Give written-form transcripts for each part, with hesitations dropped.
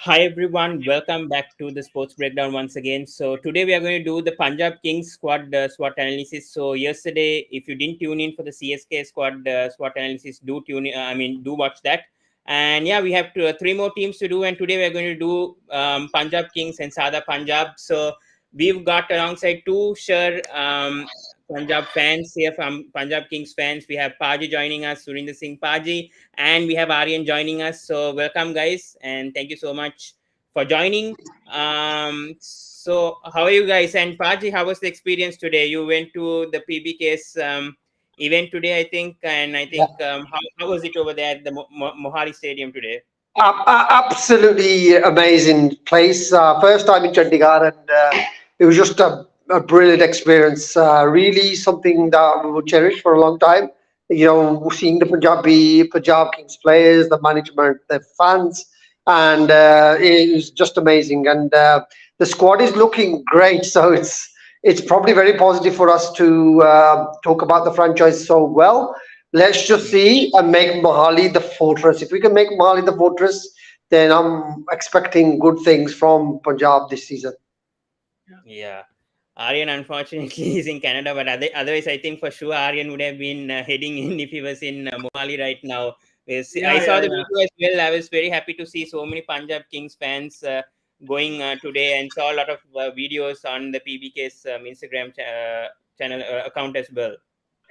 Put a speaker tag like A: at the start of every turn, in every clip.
A: Hi everyone, welcome back to the Sports Breakdown once again. So today we are going to do the Punjab Kings squad SWOT analysis. So yesterday, if you didn't tune in for the CSK squad SWOT analysis, do tune in. Do watch that. And yeah, we have three more teams to do. And today we are going to do Punjab Kings and Sada Punjab. So we've got alongside two Sher Punjab fans here from Punjab Kings fans. We have Paaji joining us, Surinder Singh Paaji, and we have Aaryan joining us. So welcome, guys, and thank you so much for joining. So how are you guys? And Paaji, how was the experience today? You went to the PBKS event today, I think, and I
B: Yeah.
A: think how was it over there at the Mohali Stadium today?
B: Absolutely amazing place. First time in Chandigarh, and it was just a brilliant experience. Really something that we will cherish for a long time. Seeing the Punjab Kings players, the management, the fans, and it was just amazing. And the squad is looking great, so it's probably very positive for us to talk about the franchise so well. Let's just see and make Mohali the fortress. If we can make Mohali the fortress, then I'm expecting good things from Punjab this season.
A: Yeah. Aryan, unfortunately, is in Canada, but otherwise, I think for sure Aryan would have been heading in if he was in Mohali right now. I
C: Yeah,
A: saw
C: yeah,
A: the
C: yeah.
A: video as well. I was very happy to see so many Punjab Kings fans going today, and saw a lot of videos on the PBK's Instagram channel account as well.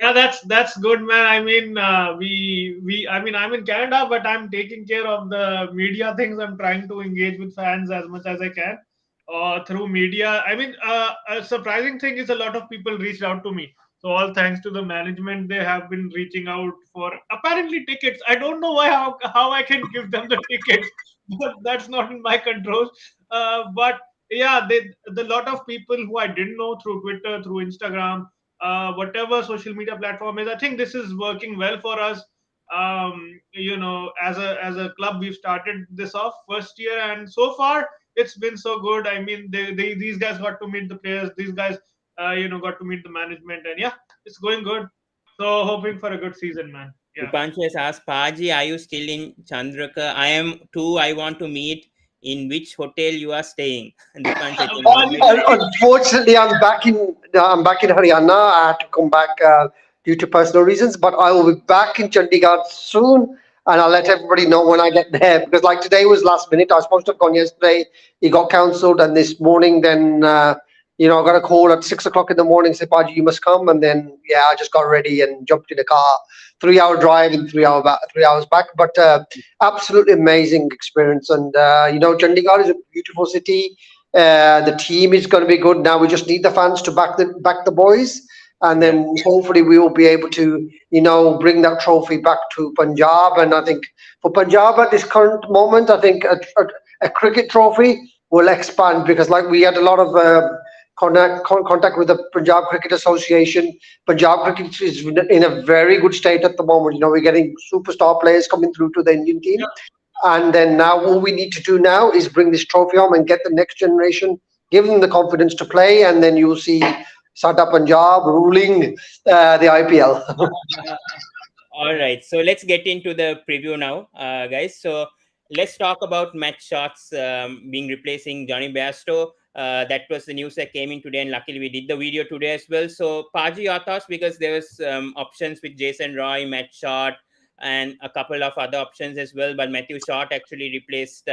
C: Yeah, that's good, man. I mean, we. I mean, I'm in Canada, but I'm taking care of the media things. I'm trying to engage with fans as much as I can, through media. I mean, a surprising thing is a lot of people reached out to me. So all thanks to the management, they have been reaching out for apparently tickets. I don't know why how I can give them the tickets, but that's not in my control. But yeah, the lot of people who I didn't know through Twitter, through Instagram, whatever social media platform is. I think this is working well for us. As a club, we've started this off first year, and so far it's been so good. I mean, these guys got to meet the players. These guys, got to meet the management, and yeah, it's going good. So hoping for a good season, man. Yeah.
A: Dipanshu has asked, Paji, are you still in Chandraka? I am too. I want to meet. In which hotel you are staying? Dipanshu, I think you might.
B: Unfortunately, I'm back in Haryana. I had to come back due to personal reasons, but I will be back in Chandigarh soon, and I'll let everybody know when I get there. Because like today was last minute. I was supposed to have gone yesterday. It got cancelled, and this morning then. I got a call at 6 o'clock in the morning. Say, Paji, you must come. And then, yeah, I just got ready and jumped in the car. 3 hour drive and 3 hour back, 3 hours back. But absolutely amazing experience. And Chandigarh is a beautiful city. The team is going to be good. Now we just need the fans to back the boys, and
A: Yeah.
B: then hopefully we will be able to bring that trophy back to Punjab. And I think for Punjab at this current moment, I think a cricket trophy will expand, because like we had a lot of contact with the Punjab Cricket Association. Punjab cricket is in a very good state at the moment. We're getting superstar players coming through to the Indian team. And then now all we need to do now is bring this trophy home and get the next generation, give them the confidence to play, and then you'll see Sada Punjab ruling the IPL.
A: All right, so let's get into the preview now, guys. So let's talk about match shots being replacing Johnny Bairstow. That was the news that came in today, and luckily we did the video today as well. So Paji, your thoughts, because there was options with Jason Roy, Matt Short, and a couple of other options as well. But Matthew Short actually replaced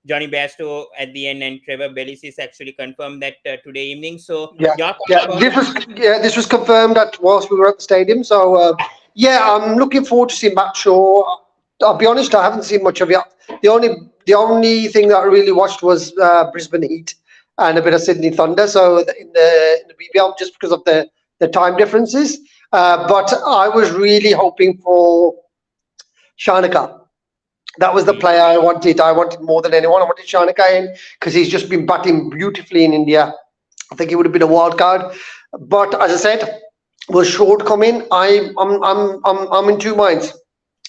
A: Johnny Bairstow at the end, and Trevor Bellis actually confirmed that today evening. So
B: Yeah,
A: your thoughts
B: yeah.
A: about
B: This was confirmed at whilst we were at the stadium. So yeah, I'm looking forward to seeing Matt Shaw. I'll be honest, I haven't seen much of it. The only thing that I really watched was Brisbane Heat and a bit of Sydney Thunder. So in the BBL, just because of the time differences. But I was really hoping for Shanaka. That was the player I wanted. I wanted more than anyone. I wanted Shanaka in because he's just been batting beautifully in India. I think he would have been a wild card. But as I said, will Short come in? I'm in two minds,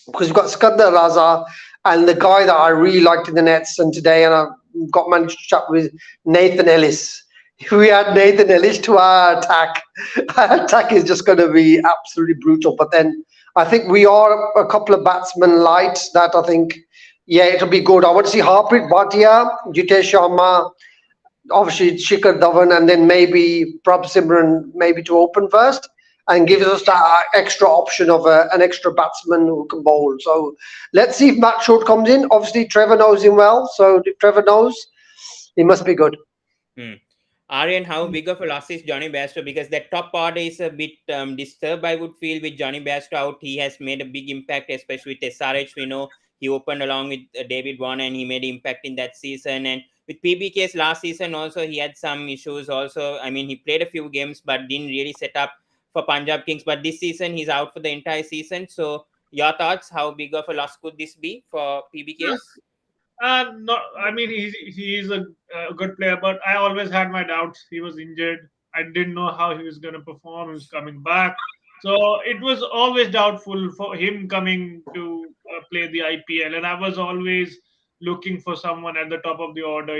B: because we've got Skandar Raza and the guy that I really liked in the nets, and today, and I got managed to chat with Nathan Ellis. If we add Nathan Ellis to our attack, our attack is just going to be absolutely brutal. But then I think we are a couple of batsmen light that I think Yeah, it'll be good. I want to see Harpreet Bhatia, Jitesh Sharma, obviously Shikhardhawan, and then maybe Prabh Simran maybe to open first, and gives us that extra option of an extra batsman who can bowl. So let's see if Matt Short comes in. Obviously, Trevor knows him well, so if Trevor knows, he must be good.
A: Hmm. Aaryan, how big of a loss is Johnny Bairstow? Because that top order is a bit disturbed, I would feel, with Johnny Bairstow out. He has made a big impact, especially with SRH. We know he opened along with David Warner and he made impact in that season. And with PBK's last season also, he had some issues also. I mean, he played a few games but didn't really set up for Punjab Kings. But this season, he's out for the entire season. So your thoughts, how big of a loss could this be for PBKS?
C: Not. I mean, he's a good player, but I always had my doubts. He was injured. I didn't know how he was going to perform. He was coming back, so it was always doubtful for him coming to play the IPL. And I was always looking for someone at the top of the order,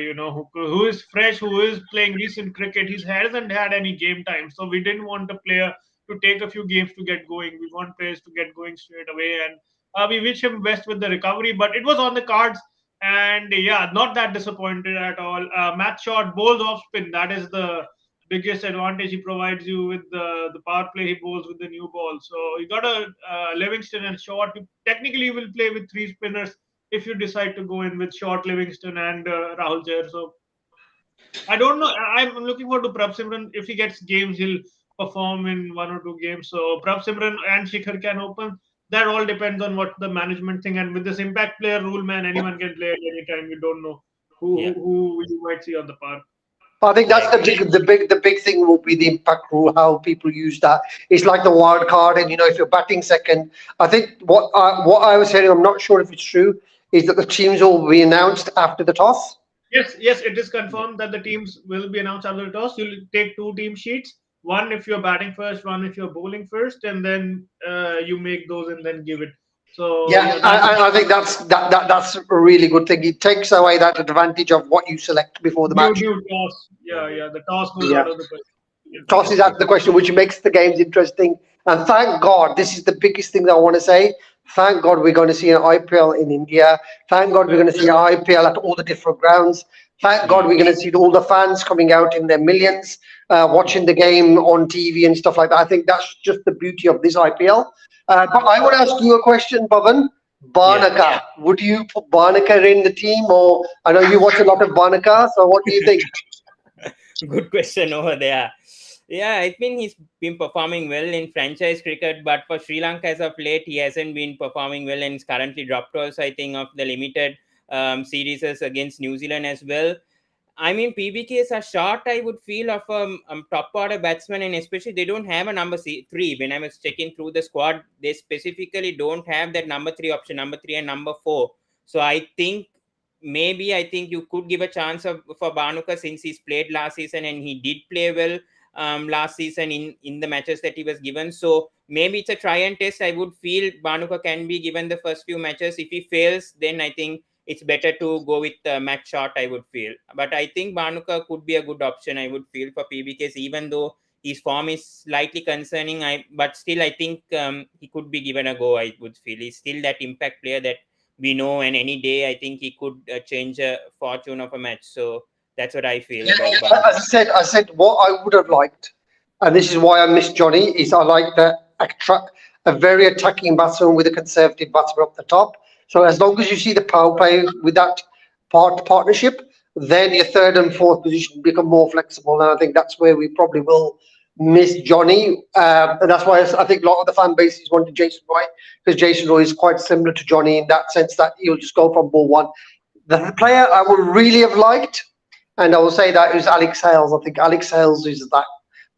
C: who is fresh, who is playing recent cricket. He hasn't had any game time, so we didn't want a player to take a few games to get going. We want players to get going straight away, and we wish him best with the recovery. But it was on the cards, and yeah, not that disappointed at all. Matt Short bowls off spin. That is the biggest advantage he provides you with the power play. He bowls with the new ball. So you got a Livingston and Short. You technically will play with three spinners if you decide to go in with Short, Livingston, and Rahul Jair. So I don't know. I'm looking forward to Prabh Simran. If he gets games, he'll perform in one or two games. So Prabh Simran and Shikhar can open. That all depends on what the management thing. And with this impact player rule, man, anyone can play at any time. You don't know
A: Yeah.
C: who you might see on the park.
B: I think that's
A: Right.
B: the big thing will be the impact rule, how people use that. It's like the wild card, and if you're batting second, I think what I was hearing, I'm not sure if it's true, is that the teams will be announced after the toss.
C: Yes, it is confirmed that the teams will be announced after the toss. You'll take two team sheets, one if you're batting first, one if you're bowling first, and then you make those and then give it. So
B: Yeah,
C: yeah, that's
B: I think that's a really good thing. It takes away that advantage of what you select before the match.
C: new toss. Yeah, the toss goes
B: Yeah.
C: out of the question. Yeah.
B: Tosses out the question, which makes the games interesting. And thank God, this is the biggest thing that I want to say. Thank God we're going to see an IPL in India. Thank God we're going to see an IPL at all the different grounds. Thank God
A: Hmm.
B: we're going to see all the fans coming out in their millions, watching the game on TV and stuff like that. I think that's just the beauty of this IPL. But I want to ask you a question, Pavan.
A: Yeah.
B: Barnaka, would you put Barnaka in the team, or I know you watch a lot of Barnaka, so what do you think?
A: Good question over there. Yeah, I think he's been performing well in franchise cricket, but for Sri Lanka as of late, he hasn't been performing well and is currently dropped also, I think, of the limited series against New Zealand as well. I mean, PBKs are short, I would feel, of a top order batsman, and especially they don't have a three. When I was checking through the squad, they specifically don't have that number three option, number three and number four. So I think you could give a chance for Banuka, since he's played last season and he did play well last season in the matches that he was given. So maybe it's a try and test. I would feel Banuka can be given the first few matches. If he fails, then I think it's better to go with Matt Short, I would feel. But I think Banuka could be a good option, I would feel, for PBKs, even though his form is slightly concerning. But still, I think he could be given a go, I would feel. He's still that impact player that we know, and any day I think he could change a fortune of a match. So that's what I feel about
B: As
A: Banuka.
B: I said, what I would have liked, and this is why I miss Johnny, is I like a very attacking batsman with a conservative batsman up the top. So as long as you see the power play with that partnership, then your third and fourth position become more flexible. And I think that's where we probably will miss Johnny. And that's why I think a lot of the fan bases wanted Jason Roy, because Jason Roy is quite similar to Johnny in that sense that he'll just go from ball one. The player I would really have liked, and I will say that, it was Alex Hales. I think Alex Hales is that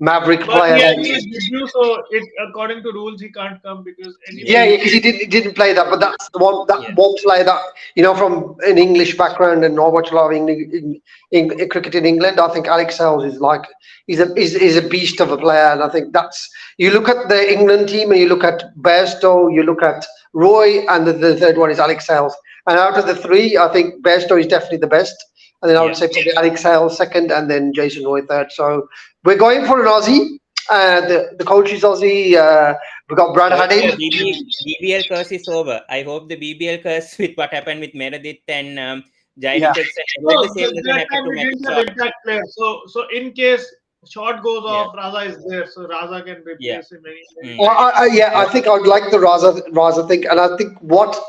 B: maverick
C: But
B: player.
C: he is with you, so according to rules he can't come because
B: Yeah,
C: anyway.
B: because he didn't play that, but that's the one that
A: Yeah.
B: one player that from an English background, and I watch a lot of cricket in England. I think Alex Hales is like he's a beast of a player, and I think that's, you look at the England team and you look at Bairstow, you look at Roy, and the third one is Alex Hales. And out of the three, I think Bairstow is definitely the best, and then I would
A: Yeah.
B: say probably Alex Hales second, and then Jason Roy third. So we're going for an Aussie. The coach is Aussie. We got Brad
A: So
B: Hadding.
A: BBL curse is over. I hope the BBL curse with what happened with Meredith and Jai
B: Yeah.
A: Richardson. I hope
C: No,
A: the same doesn't
C: that
A: happen
C: time
A: to
C: we
A: Matthew
C: didn't have
A: Short.
C: impact players. So in case shot goes
A: Yeah.
C: off, Raza is there, so Raza can
A: Yeah.
C: replace him
A: Mm.
B: I think I would like the Raza thing, and I think what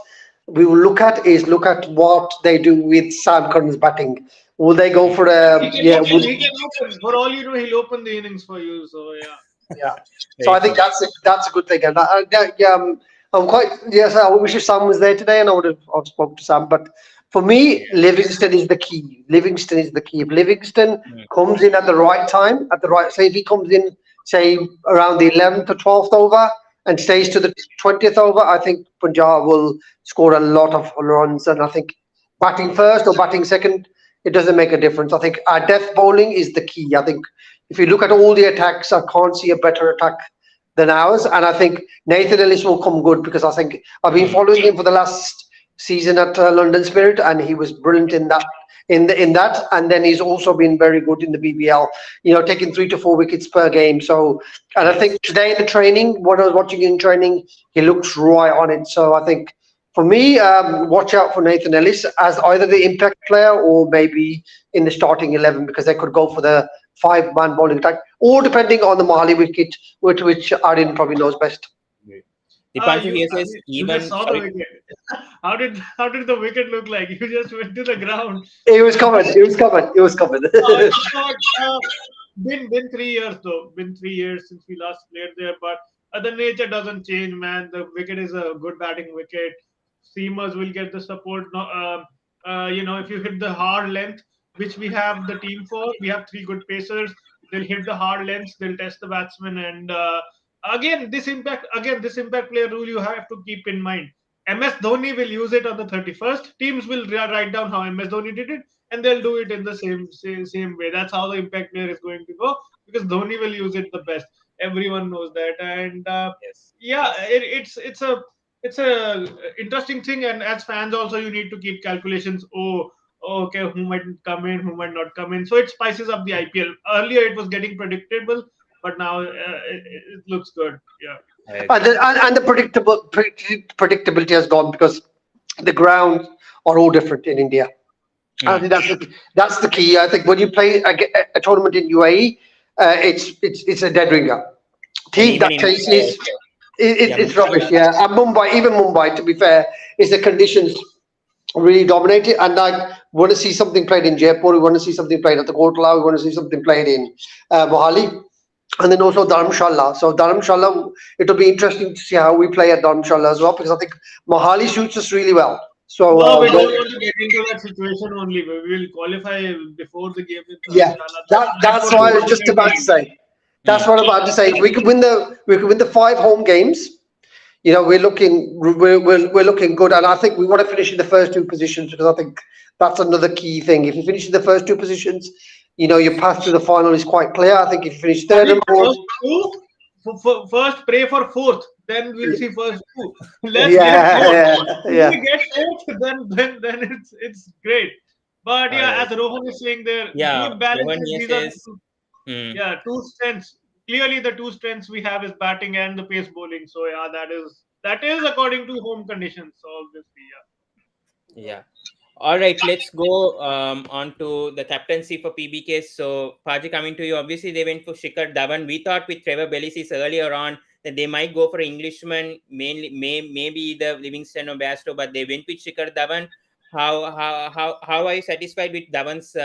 B: we will look at what they do with Sam Curran's batting. Will they go for
C: He
B: a
C: can
B: yeah?
C: open. He can open. For all you know, he'll open the innings for you. So yeah.
B: Yeah. So
A: Very
B: I think
A: true.
B: that's a good thing, and I'm quite yes. I wish if Sam was there today, and I would have spoken to Sam. But for me,
A: Yeah.
B: Livingston is the key. Livingston is the key. If Livingston
A: Mm.
B: comes in at the right time, say if he comes in say around the 11th or 12th over and stays to the 20th over, I think Punjab will score a lot of runs. And I think batting first or batting second, it doesn't make a difference. I think our death bowling is the key. I think if you look at all the attacks, I can't see a better attack than ours. And I think Nathan Ellis will come good because I think I've been
A: Mm.
B: following him for the last season at London Spirit, and he was brilliant in that. In that, and then he's also been very good in the BBL. Taking 3 to 4 wickets per game. So, and I
A: Yes.
B: think today in the training, what I was watching in training, he looks right on it. So I think for me, watch out for Nathan Ellis as either the impact player or maybe in the starting 11 because they could go for the 5-man bowling attack, or depending on the Mahali wicket, which Aaryan probably knows best.
A: Dipanshu here says
C: You just
A: even
C: saw the
A: sorry.
C: wicket. How did the wicket look like? You just went to the ground.
B: It was covered. It was covered. It was covered.
C: But, been 3 years though. Been 3 years since we last played there, but the nature doesn't change, man. The wicket is a good batting wicket. Seamers will get the support. No, if you hit the hard length, which we have the team for, we have three good pacers. They'll hit the hard lengths. They'll test the batsman, and this impact player rule you have to keep in mind. MS Dhoni will use it on the 31st. Teams will write down how MS Dhoni did it, and they'll do it in the same way. That's how the impact player is going to go because Dhoni will use it the best. Everyone knows that, and
A: Yes.
C: yeah, it's a interesting thing. And as fans, also you need to keep calculations. Oh, okay, who might come in, who might not come in. So it spices up the IPL. Earlier, it was getting predictable, but now it looks good. Yeah.
A: I
B: And
A: agree.
B: the predictability has gone because the grounds are all different in India. I
A: Mm.
B: think that's the key. I think when you play a tournament in UAE, it's a dead ringer.
A: And
B: Team
A: even
B: that
A: in Mumbai
B: chases,
A: also. Yeah,
B: it's
A: Mumbai
B: rubbish.
A: also.
B: Yeah, and Mumbai, to be fair, is the conditions really dominate it. And I want to see something played in Jaipur. We want to see something played at the Kotla. We want to see something played in Mohali. And then also Dharamshala. So Dharamshala, it'll be interesting to see how we play at Dharamshala as well because I think Mohali suits us really well. So
C: No, we don't want to get into that situation only. We will qualify before the game in
B: yeah,
C: Dharamshala. That's
B: that's
C: what
B: what
C: we
B: I was
C: want to
B: just
C: get
B: about to
C: in.
B: say. That's
A: Mm.
B: what I'm about to say. If we could win the 5 home games. We're looking good, and I think we want to finish in the first two positions because I think that's another key thing. If you finish in the first two positions, your path to the final is quite clear. I think if you finish third
C: Paaji,
B: and fourth,
C: first two, first pray for fourth, then we'll see first two. Let's get fourth.
B: yeah,
C: If we
B: yeah,
C: get fourth, then it's great. But
A: All
C: yeah,
A: right.
C: as Rohan is saying, there
A: Yeah,
C: good
A: Rohan
C: balances.
A: here
C: These are
A: says. Mm.
C: two strengths. Clearly, the two strengths we have is batting and the pace bowling. So yeah, that is according to home conditions. So obviously, yeah.
A: Yeah. All right, let's go on to the captaincy for PBK. So, Paaji, coming to you, obviously they went for Shikhardhawan. We thought with Trevor Bellisis earlier on that they might go for Englishman, maybe the Livingston or Bairstow, but they went with Shikhardhawan. How are you satisfied with Dhawan's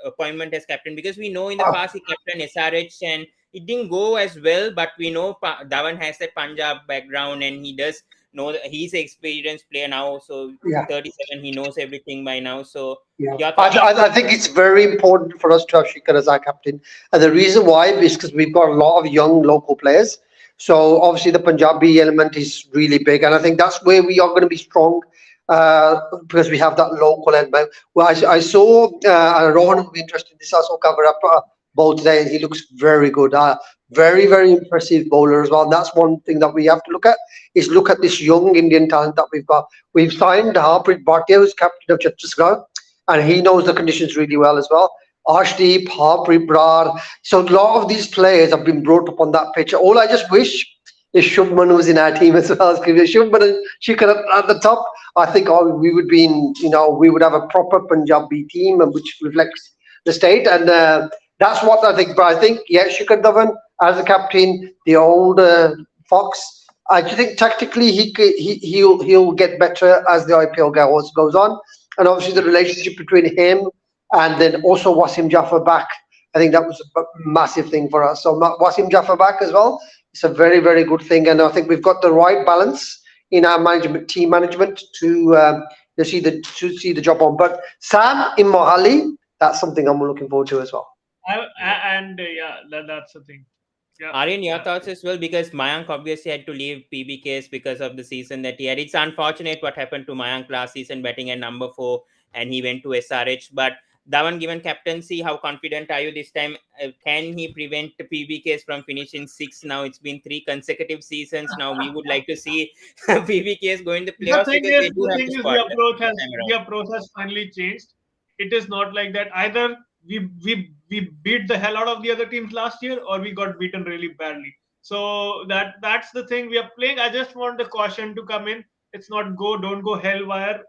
A: appointment as captain? Because we know in the
B: oh,
A: past he captained SRH and it didn't go as well, but we know Dhawan has that Punjab background and he does know that he's an experienced player now. So
B: yeah.
A: 37, he knows everything by now. So
B: Yeah,
A: your
B: I,
A: thoughts?
B: I I think it's very important for us to have Shikhar as our captain, and the reason why is because we've got a lot of young local players. So obviously the Punjabi element is really big, and I think that's where we are going to be strong because we have that local element. Well, I saw Rohan will be interested in this. I saw cover up ball today, and he looks very good. Very very impressive bowler as well. And that's one thing that we have to look at is look at this young Indian talent that we've got. We've signed Harpreet Bhatia, who's captain of Chhattisgarh, and he knows the conditions really well as well. Arshdeep, Harpreet Brar. So a lot of these players have been brought up on that pitch. All I just wish is Shubman was in our team as well. Because Shubman and Shikhar at the top, I think we would be in, we would have a proper Punjabi team which reflects the state. And that's what I think. But I think, yeah, Shikhardhawan as a captain, the old Fox. I just think tactically he'll get better as the IPL goes on, and obviously the relationship between him and then also Wasim Jaffer back. I think that was a massive thing for us. So Wasim Jaffer back as well. It's a very, very good thing, and I think we've got the right balance in our team management to see the job on. But Sam in Mohali, that's something I'm looking forward to as well.
C: That's the thing. Yeah.
A: Aaryan, your thoughts as well, because Mayank obviously had to leave PBKS because of the season that he had. It's unfortunate what happened to Mayank last season, batting at number 4, and he went to SRH. But Dhawan, given captaincy, how confident are you this time? Can he prevent PBKS from finishing 6th? Now it's been 3 consecutive seasons. Now we would like to see PBKS going to playoffs because they do have the squad.
C: The approach has finally changed. It is not like that either. We beat the hell out of the other teams last year, or we got beaten really badly. So that's the thing we are playing. I just want the caution to come in. It's not don't go hellwire.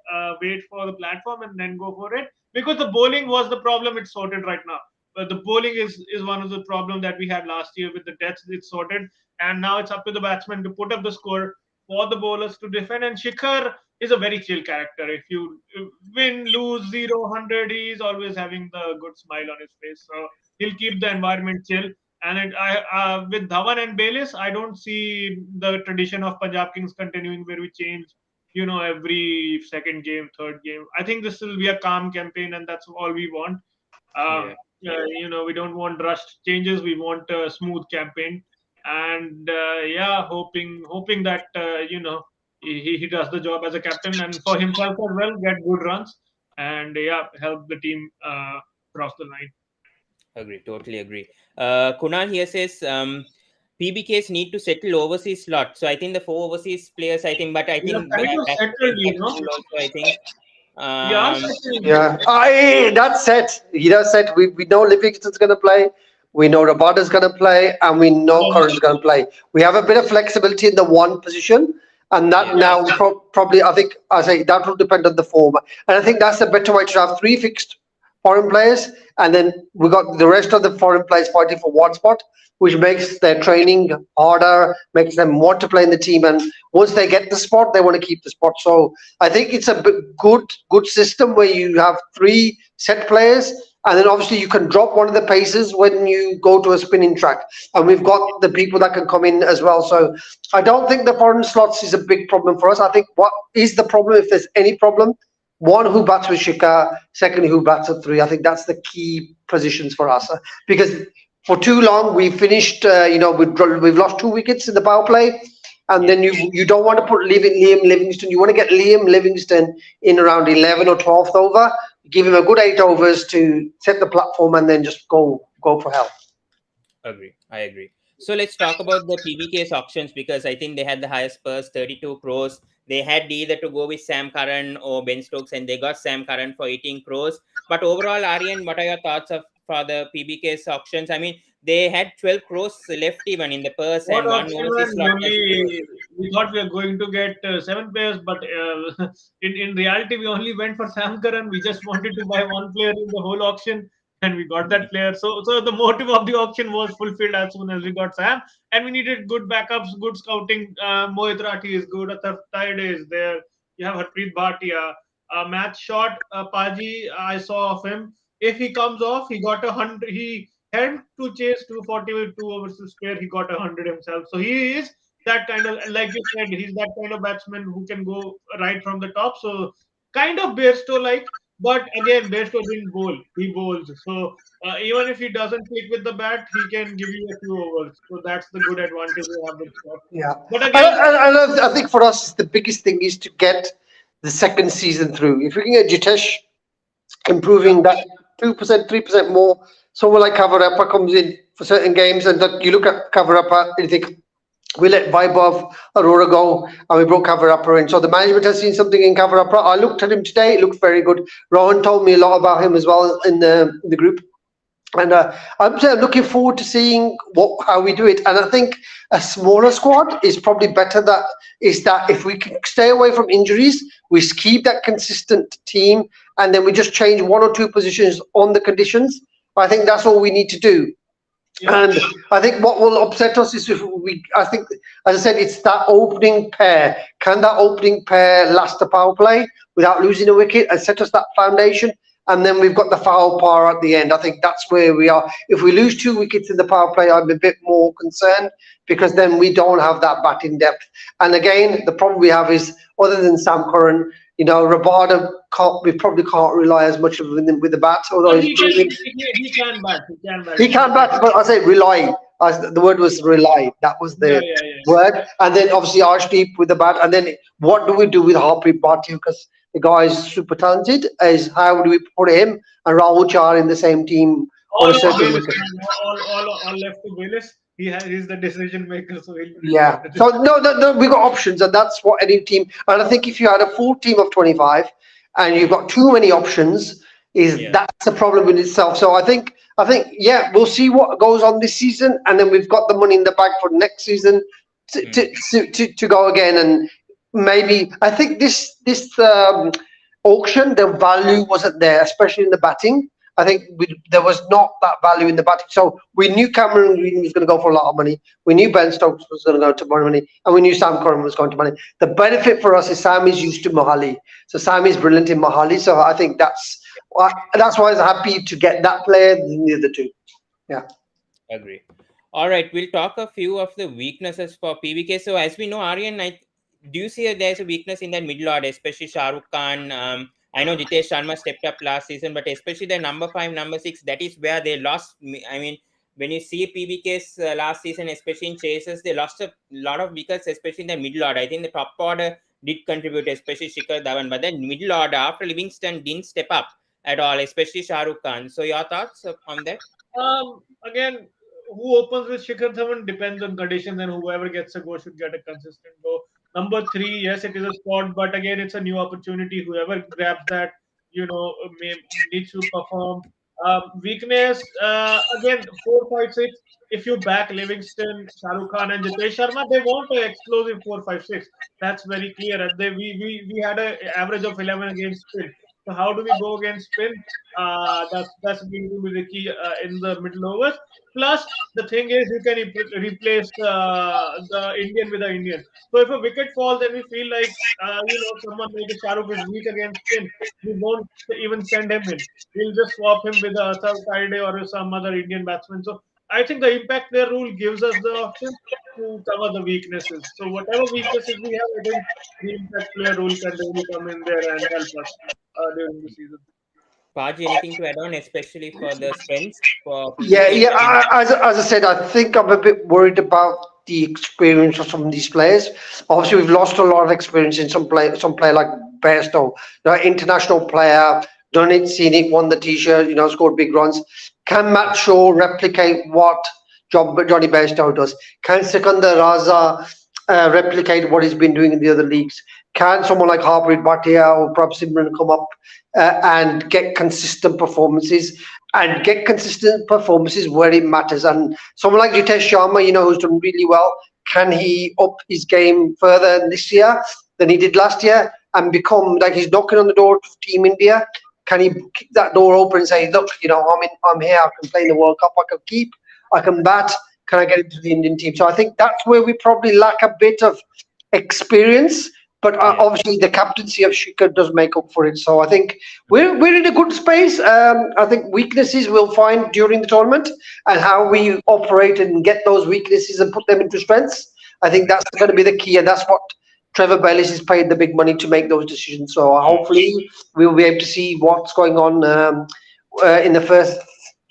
C: Wait for the platform and then go for it, because the bowling was the problem. It's sorted right now. But the bowling is one of the problems that we had last year with the deaths. It's sorted, and now it's up to the batsman to put up the score, for the bowlers to defend. And Shikhar is a very chill character. If you win, lose, 0, 100, he's always having the good smile on his face. So he'll keep the environment chill. And with Dhawan and Bayliss, I don't see the tradition of Punjab Kings continuing where we change, every second game, third game. I think this will be a calm campaign, and that's all we want. We don't want rushed changes. We want a smooth campaign. And hoping that he does the job as a captain, and for himself as well, get good runs, and help the team cross the line.
A: Agree, totally agree. Kunal here says PBKs need to settle overseas slot. So I think the 4 overseas players, I think
C: settled,
A: also, I think.
B: That's set. He does set. We know Livingston's going to play. We know Rabada's going to play, and we know Curran's going to play. We have a bit of flexibility in the one position, and that now probably, I think, that will depend on the form. And I think that's the better way to have 3 fixed foreign players, and then we got the rest of the foreign players fighting for one spot, which makes their training harder, makes them want to play in the team, and once they get the spot, they want to keep the spot. So I think it's a good system where you have 3 set players, and then obviously you can drop one of the paces when you go to a spinning track, and we've got the people that can come in as well. So I don't think the foreign slots is a big problem for us. I think what is the problem, if there's any problem, 1 who bats with Shikhar, 2nd who bats at 3. I think that's the key positions for us, because for too long we finished. We've lost 2 wickets in the power play, and then you don't want to put Liam Livingstone. You want to get Liam Livingstone in around 11 or 12th over, give him a good 8 overs to set the platform, and then just go for hell.
A: I agree. So let's talk about the PBKS auctions, because I think they had the highest purse, 32 crores. They had either to go with Sam Curran or Ben Stokes, and they got Sam Curran for 18 crores. But overall, Aaryan, what are your thoughts for the PBKS auctions? I mean, they had 12 crores left even in the purse, and 1 overseas slot.
C: We thought we were going to get 7 players, but in reality, we only went for Sam Curran. We just wanted to buy 1 player in the whole auction, and we got that player. So the motive of the auction was fulfilled as soon as we got Sam, and we needed good backups, good scouting. Mohit Rathi is good. Atar Tide is there. You have Harpreet Bhatia. Match shot. Paaji, I saw of him. If he comes off, he got 100. He had to chase 240 with 2 overs to spare. He got 100 himself. So he is that kind of, like you said, he's that kind of batsman who can go right from the top. So kind of Bairstow-like. But again, Bairstow didn't bowl. He bowls. So even if he doesn't click with the bat, he can give you a few overs. So that's the good advantage we have with Scott.
B: Yeah.
C: But again,
B: I think for us, the biggest thing is to get the second season through. If we can get Jitesh improving that 2%, 3% more, someone like Kavarappa comes in for certain games, and that you look at Kavarappa and you think, we let Vaibhav Arora go, and we brought Kavarappa in. So the management has seen something in Kavarappa. I looked at him today; it looked very good. Rohan told me a lot about him as well in the group. And I'm looking forward to seeing how we do it. And I think a smaller squad is probably better. That if we can stay away from injuries, we keep that consistent team, and then we just change one or two positions on the conditions. I think that's all we need to do.
C: Yeah.
B: And I think what will upset us is if I think, as I said, it's that opening pair. Can that opening pair last the power play without losing a wicket and set us that foundation? And then we've got the foul power at the end. I think that's where we are. If we lose 2 wickets in the power play, I'm a bit more concerned, because then we don't have that batting depth. And again, the problem we have is, other than Sam Curran, Rabada we probably can't rely as much with the bat. Although
C: He can bat.
B: He can bat, but I say rely. The word was rely. That was the word. And then obviously Arshdeep with the bat. And then what do we do with Harpreet Bhatia? Because the guy is super talented. Is how do we put him and Rahul Char in the same team?
C: All left to Willis. He's the decision maker. So
B: So no, we got options, and that's what any team. And I think if you had a full team of 25 and you've got too many options, that's a problem in itself. So I think we'll see what goes on this season, and then we've got the money in the bag for next season to go again. And maybe I think this auction, the value wasn't there, especially in the batting. I think there was not that value in the batting. So we knew Cameron Green was going to go for a lot of money. We knew Ben Stokes was going to go to money. And we knew Sam Curran was going to money. The benefit for us is Sam is used to Mohali. So Sam is brilliant in Mohali. So I think that's why I was happy to get that player than the other two. Yeah.
A: Agree. All right. We'll talk a few of the weaknesses for PBK. So as we know, Aaryan, do you see there's a weakness in that middle order, especially Shah Rukh Khan? I know Jitesh Sharma stepped up last season, but especially the number 5, number 6, that is where they lost. I mean, when you see PBK's last season, especially in chases, they lost a lot of wickets, especially in the middle order. I think the top order did contribute, especially Shikhardhawan, but then middle order after Livingston didn't step up at all, especially Shah Rukh Khan. So your thoughts on that?
C: Again, who opens with Shikhardhawan depends on conditions, and whoever gets a go should get a consistent go. Number 3, yes, it is a spot, but again, it's a new opportunity. Whoever grabs that, needs to perform. Weakness, again, 4, 5, 6. If you back Livingston, Shah Rukh Khan, and Jitesh Sharma, they want an explosive 4, 5, 6. That's very clear. We had an average of 11 against spin. So how do we go against spin? That's going to be the key in the middle overs. Plus, the thing is, you can replace the Indian with the Indian. So if a wicket falls and we feel like someone like a Shah Rukh is weak against spin, we won't even send him in. We'll just swap him with a Asaf Taide or some other Indian batsman. So I think the impact player rule gives us the option to cover the weaknesses. So whatever weaknesses we have, I think the impact player rule can really come in there and help us during the season.
A: Paaji, anything to add on, especially for the strengths?
B: As I said, I think I'm a bit worried about the experience of some of these players. Obviously, we've lost a lot of experience in some player like Bairstow, international player, done it, seen it, won the T-shirt, scored big runs. Can Matt Shaw replicate what Johnny Bairstow does? Can Sikandar Raza replicate what he's been doing in the other leagues? Can someone like Harpreet Bhatia or perhaps Simran come up and get consistent performances where it matters? And someone like Jitesh Sharma, who's done really well, can he up his game further this year than he did last year and become like he's knocking on the door of Team India? Can he kick that door open and say, look, I'm here, I can play in the World Cup, I can bat, can I get into the Indian team? So I think that's where we probably lack a bit of experience. But obviously, the captaincy of Shikhar does make up for it. So I think we're in a good space. I think weaknesses we'll find during the tournament, and how we operate and get those weaknesses and put them into strengths. I think that's going to be the key, and that's what Trevor Bayliss is paid the big money to make those decisions. So hopefully, we'll be able to see what's going on in the first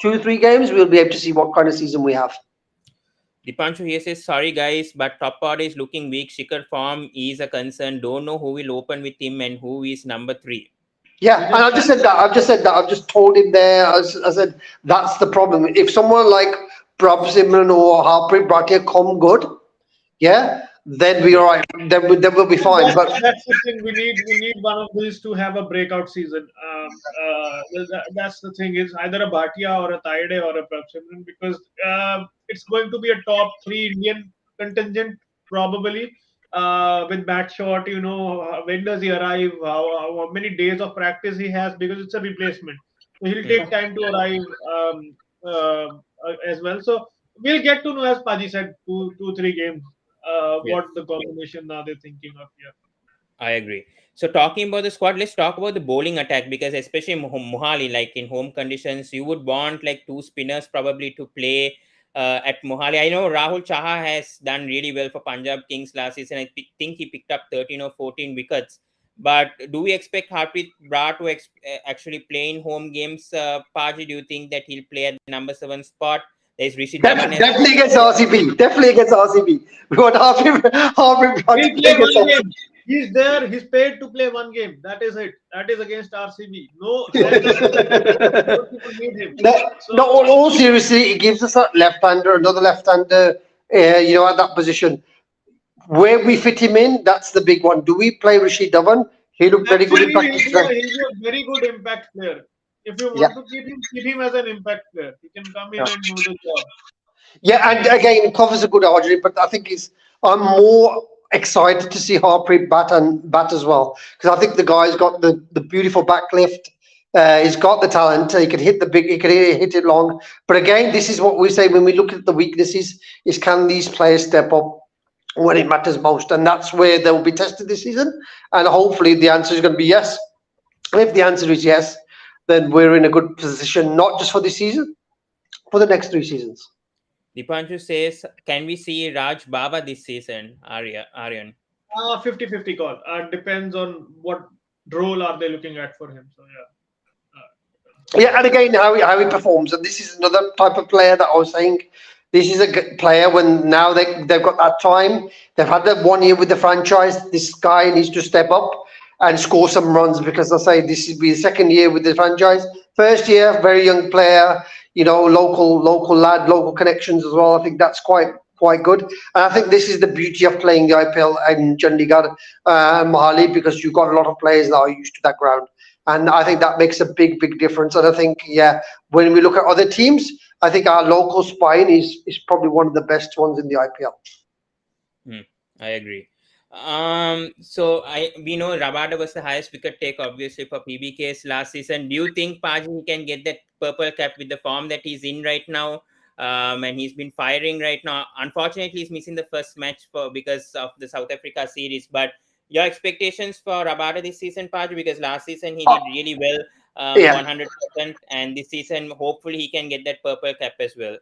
B: 2-3 games. We'll be able to see what kind of season we have.
A: Dipanshu here says, sorry guys, but top order is looking weak. Shikhar form is a concern. Don't know who will open with him and who is number 3.
B: Yeah, and I've just said that. I've just told him there. I said that's the problem. If someone like Prabh Simran or Harpreet Bhatia come good, then we're
A: Yeah.
B: all right. Then we'll be fine. But
C: That's the thing. We need one of these to have a breakout season. That's the thing. It's either a Bhatia or a Taide or a Prabhsimran because it's going to be a top three Indian contingent probably. With bat shot, when does he arrive? How many days of practice he has because it's a replacement. So he'll
A: Hmm.
C: take time to arrive as well. So we'll get to know, as Paji said, two, 3 games.
A: Yeah.
C: What the combination are they thinking of here?
A: I agree. So talking about the squad, let's talk about the bowling attack because especially Mohali, like in home conditions, you would want like two spinners probably to play at Mohali. I know Rahul Chaha has done really well for Punjab Kings last season. I think he picked up 13 or 14 wickets. But do we expect Harpreet Brar to actually play in home games? Paaji, do you think that he'll play at the number 7 spot? There's Rishi Dhawan as
B: definitely against RCB. Definitely against RCB. We want Harvey Brown to
C: He'll
B: play
C: play
B: against
C: one
B: us.
C: game. He's there. He's paid to play one game. That is it. That is against RCB. No, rest assured, those people need him.
B: No,
C: So
B: no. All seriously, it gives us a left-hander, another left-hander. At that position where we fit him in, that's the big one. Do we play Rashid Dhawan? He looked very good in
C: actually,
B: practice today.
C: he'll be a very good impact player. If you
B: Yeah.
C: want to keep him as an impact player. He can come in and do the job.
B: Yeah, and again, covers a good argument, but I think I'm more excited to see Harpreet bat as well because I think the guy's got the beautiful back lift. He's got the talent. He can hit the big. He can hit it long. But again, this is what we say when we look at the weaknesses: is can these players step up when it matters most? And that's where they'll be tested this season. And hopefully, the answer is going to be yes. And if the answer is yes, then we're in a good position, not just for this season, for the next 3 seasons.
A: Dipanshu says, can we see Raj Baba this season, Aryan?
C: 50-50 call. Depends on what role are they looking at for him. So yeah.
B: Yeah, and again, how he performs, and this is another type of player that I was saying. This is a good player when now they've got that time. They've had that 1 year with the franchise. This guy needs to step up and score some runs because I say this will be the second year with the franchise. First year, very young player. Local lad, local connections as well. I think that's quite good. And I think this is the beauty of playing the IPL in Chandigarh, Mohali, because you've got a lot of players that are used to that ground. And I think that makes a big difference. And I think, yeah, when we look at other teams, I think our local spine is probably one of the best ones in the IPL.
A: Hmm, I agree. So we know Rabada was the highest wicket take, obviously, for PBKS last season. Do you think Paaji can get that purple cap with the form that he's in right now? And he's been firing right now. Unfortunately, he's missing the first match because of the South Africa series. But your expectations for Rabada this season, Paaji, because last season he
B: Oh,
A: did really well,
B: yeah.
A: 100%, and this season hopefully he can get that purple cap as well.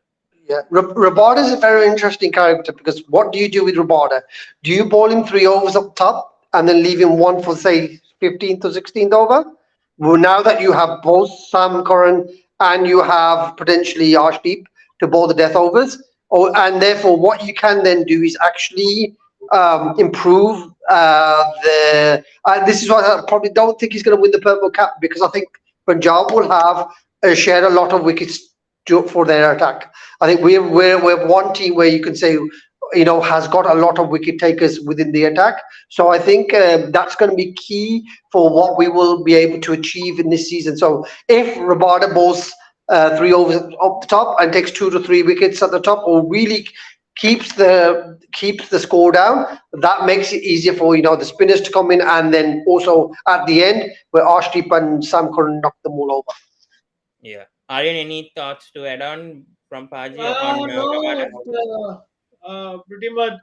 B: Yeah, Rabada is a very interesting character because what do you do with Rabada? Do you bowl him 3 overs up top and then leave him one for say 15th or 16th over? Well, now that you have both Sam Curran and you have potentially Arshdeep to bowl the death overs, and therefore what you can then do is actually improve the. This is why I probably don't think he's going to win the purple cap because I think Punjab will have shared a lot of wickets for their attack. I think we're one team where you can say has got a lot of wicket takers within the attack. So I think that's going to be key for what we will be able to achieve in this season. So if Rabada bowls 3 overs up the top and takes 2 to 3 wickets at the top, or really keeps the score down, that makes it easier for the spinners to come in, and then also at the end where Arshdeep and Sam Curran knock them all over.
A: Yeah. Aryan, any thoughts to add on from Paaji on
C: No,
A: Rabada?
C: pretty much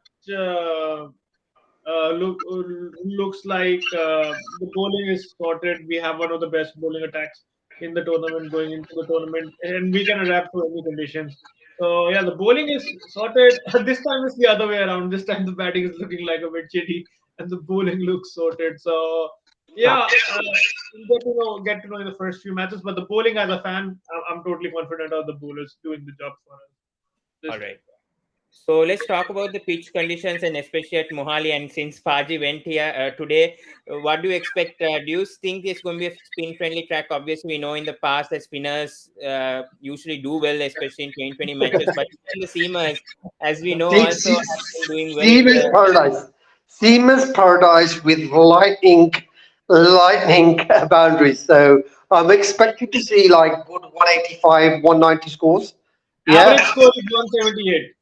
C: looks like the bowling is sorted. We have one of the best bowling attacks in the tournament going into the tournament, and we can adapt to any conditions. So yeah, the bowling is sorted. This time it's the other way around. This time the batting is looking like a bit shitty, and the bowling looks sorted. So yeah, we'll get to know in the first few matches. But the bowling, as a fan, I'm totally confident of the bowlers doing the job for us this
A: All
C: time.
A: right. So let's talk about the pitch conditions and especially at Mohali. And since Paaji went here today, what do you expect? Do you think it's going to be a spin-friendly track? Obviously, we know in the past that spinners usually do well, especially in 2020 matches. But even the seamers, as we know, also have been doing well in
B: Seaman's
A: the.
B: paradise. Seaman's paradise with lightning boundaries. So I'm expecting to see like good 185, 190 scores. Yeah,
C: Average score is 178.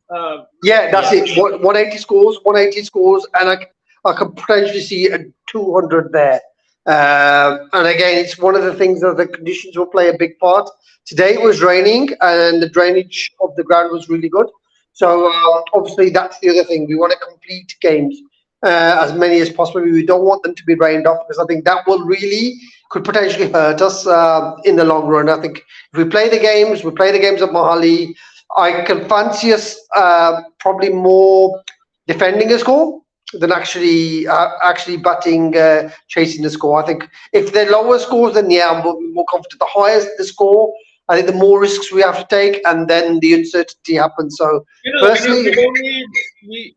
B: yeah, that's
A: Yeah.
B: it. 180 scores, 180 scores, and I could potentially see a 200 there. And again, it's one of the things that the conditions will play a big part. Today it was raining, and the drainage of the ground was really good. So obviously, that's the other thing. We want to complete games as many as possible. We don't want them to be rained off because I think that will really could potentially hurt us in the long run. I think if we play the games at Mohali. I can fancy us probably more defending a score than actually batting, chasing the score. I think if they're lower scores, then yeah, I'm more confident. The higher the score, I think the more risks we have to take, and then the uncertainty happens. So,
C: We
B: personally,
C: don't need.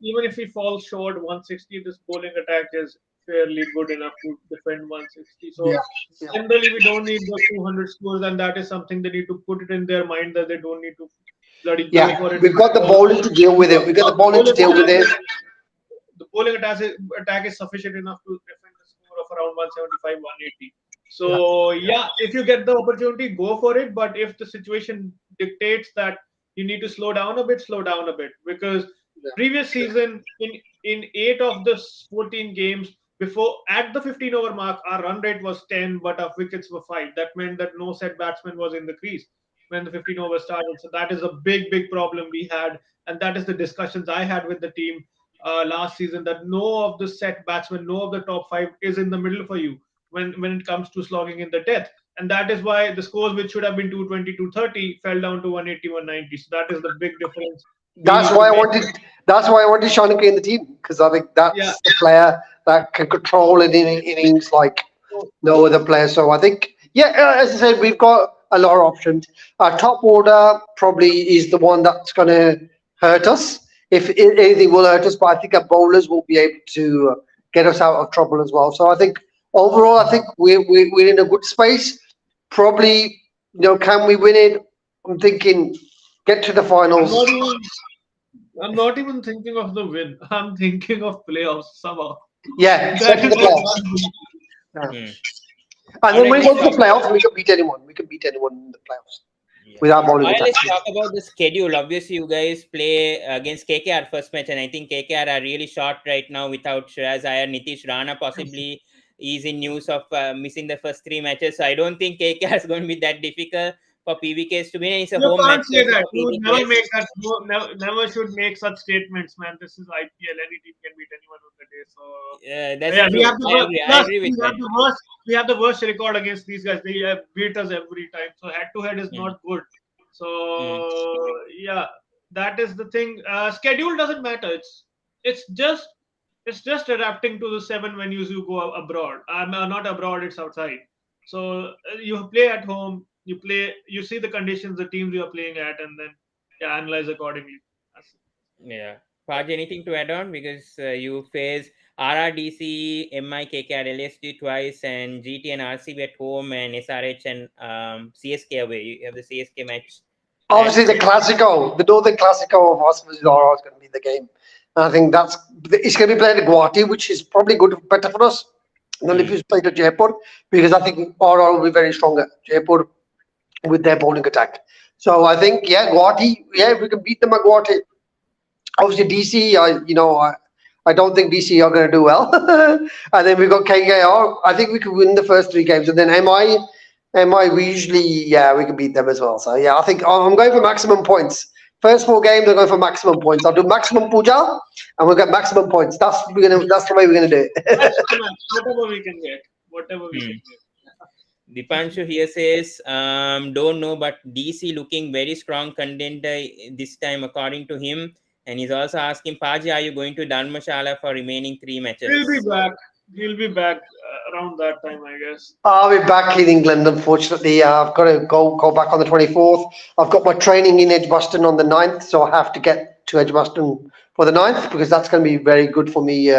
C: Even if we fall short 160, this bowling attack is fairly good enough to defend 160.
B: yeah,
C: So
B: yeah,
C: generally, we don't need those 200 scores, and that is something they need to put it in their mind that they don't need to bloody go
B: yeah.
C: for it.
B: We've got the bowling to deal with it. We've got the bowling to
C: Bowling
B: deal with
C: attack
B: it.
C: the bowling attack is sufficient enough to defend the score of around 175, 180.
B: Yeah,
C: So yeah, if you get the opportunity, go for it. But if the situation dictates that you need to slow down a bit because
B: yeah.
C: previous season in 8 of the 14 games before at the 15 over mark, our run rate was 10, but our wickets were 5. That meant that no set batsman was in the crease when the 15 over started. So that is a big problem we had, and that is the discussions I had with the team last season that no of the set batsmen, no of the top 5 is in the middle for you when it comes to slogging in the death. And that is why the scores which should have been 220, 230 fell down to 180, 190. So that is the big difference we
B: That's
C: need to
B: why I
C: make.
B: wanted. That's why I wanted Shanika in the team because I think
C: Yeah.
B: that's the player that can control an innings like no other player. So I think, yeah, as I said, we've got a lot of options. Our top order probably is the one that's going to hurt us. If anything will hurt us, but I think our bowlers will be able to get us out of trouble as well. So I think overall, I think we're in a good space. Probably, can we win it? I'm thinking get to the
C: I'm
B: finals.
C: not even I'm not even thinking of the win. I'm thinking of playoffs somehow.
B: Yeah, get
C: That
B: to
C: is
B: the
C: what
B: playoffs.
C: I'm thinking.
B: Yeah.
A: Hmm.
B: And
A: All
B: then
A: right,
B: when we
A: let's
B: go to
A: talk
B: the
A: about.
B: playoffs, we can beat anyone. We can beat anyone in the playoffs
A: Yeah.
B: with our
A: All
B: bowling
A: right,
B: attack.
A: let's talk about the schedule. Obviously, you guys play against KKR first match, and I think KKR are really short right now without Shiraz Iyer. Nitish Rana possibly is in news of missing the first 3 matches. So I don't think KKR is going to be that difficult for PBKS to win. And it's a
C: You
A: home
C: can't
A: match
C: say
A: also
C: that.
A: for
C: You would never
A: PBKS.
C: make that. Never should make such statements, man. This is IPL. Any team can beat anyone on the day. So
A: That's
C: yeah, we
A: true.
C: have the
A: I agree. I
C: plus
A: agree with
C: we
A: that.
C: have the worst. We have the worst record against these guys. They have beat us every time. So head to head is
A: Mm,
C: not good. So
A: mm,
C: yeah, that is the thing. Schedule doesn't matter. It's just it's just adapting to the 7 venues you go abroad. I'm not abroad. It's outside. So you play at home. You see the conditions, the teams you are playing at, and then yeah, analyze accordingly. That's it.
A: yeah. Paj, anything to add on? Because you face RRDC, MIKKR, LSG twice, and GT and RCB at home, and SRH and CSK away. You have the CSK match
B: Obviously,
A: at.
B: the Classico, the Northern Classico of us versus RR is going to be the game. And I think it's going to be played at Guwahati, which is probably better for us than if
A: Mm,
B: it's played at Jaipur because I think RR will be very strong at Jaipur with their bowling attack. So I think, yeah, Guwahati, yeah, if we can beat them at Guwahati, obviously DC, I don't think DC are going to do well. And then we've got KKR. I think we could win the first 3 games, and then MI, we usually, yeah, we can beat them as well. So yeah, I think I'm going for maximum points. First 4 games, I'm going for maximum points. I'll do maximum puja, and we'll get maximum points. That's the way we're gonna do it.
C: That's fine, man. Whatever we can get, whatever we can
A: mm.
C: get.
A: Dipanshu here says, don't know, but DC looking very strong contender this time, according to him. And he's also asking, Paji, are you going to Dharmashala for remaining 3 matches?
C: He'll be back. He'll be back around that time, I guess.
B: I'll be back in England, unfortunately. I've got to go back on the 24th. I've got my training in Edgbaston on the 9th, so I have to get to Edgbaston for the 9th, because that's going to be very good for me.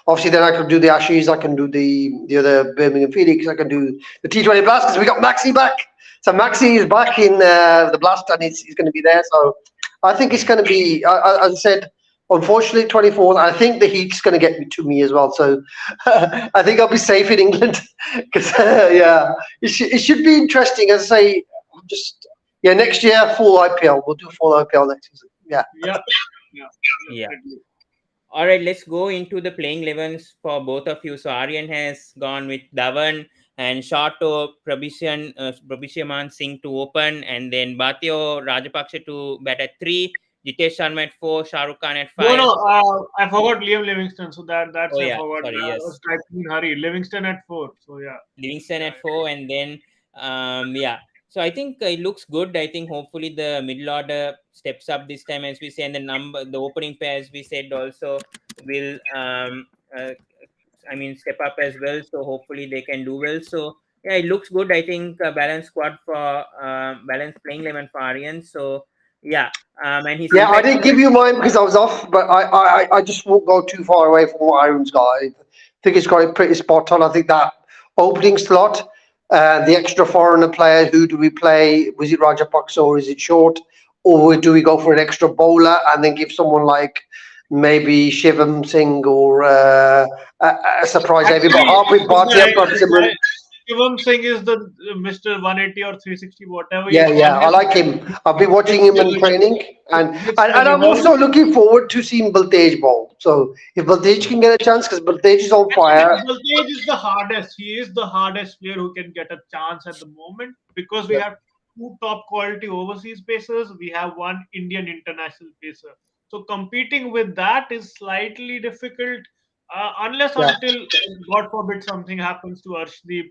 B: Obviously, then I can do the Ashes, I can do the other Birmingham Phoenix, I can do the T20 Blast, because we got Maxi back. So Maxi is back in the Blast, and he's going to be there. So I think it's going to be, as I said, unfortunately, 24th. I think the heat's going to get to me as well. So I think I'll be safe in England because yeah, it should be interesting. As I say, just next year full IPL. We'll do full IPL next season. Yeah.
A: Yeah. All right, let's go into the playing 11s for both of you. So Aaryan has gone with Dhawan and Shato Prabhishaman Singh to open, and then Bhatio Rajapaksa to bat at 3, Jitesh Sharma at 4, Shah Rukh Khan at 5.
C: No, I forgot Liam Livingston. So that's
A: Oh,
C: I
A: yeah.
C: forgot.
A: Sorry,
C: I
A: yes.
C: was typing in hurry. Livingston at 4. So yeah.
A: Livingston at 4, and then yeah. So I think it looks good. I think hopefully the middle order steps up this time, as we say, and the opening pair, as we said, also will step up as well. So hopefully they can do well. So yeah, it looks good. I think balanced squad for balanced playing 11 for Aaryan. So yeah, and he's
B: I didn't give you mine because I was off, but I just won't go too far away from what Aaron's got. I think it's got it pretty spot on. I think that opening slot, the extra foreigner player, who do we play? Was it Rajapaksa or is it Short? Or do we go for an extra bowler and then give someone like maybe Shivam Singh or a surprise debut? But half with Bhatia, perhaps Simran.
C: Shivam Singh is the Mr. 180 or 360, whatever.
B: Yeah, I like him. I've been watching him in training, and I'm also looking forward to seeing Baltej bowl. So if Baltej can get a chance, because Baltej is on fire.
C: Baltej is the hardest. He is the hardest player who can get a chance at the moment, because we have 2 top quality overseas pacers. We have 1 Indian international pacer. So competing with that is slightly difficult, unless until God forbid something happens to Arshdeep.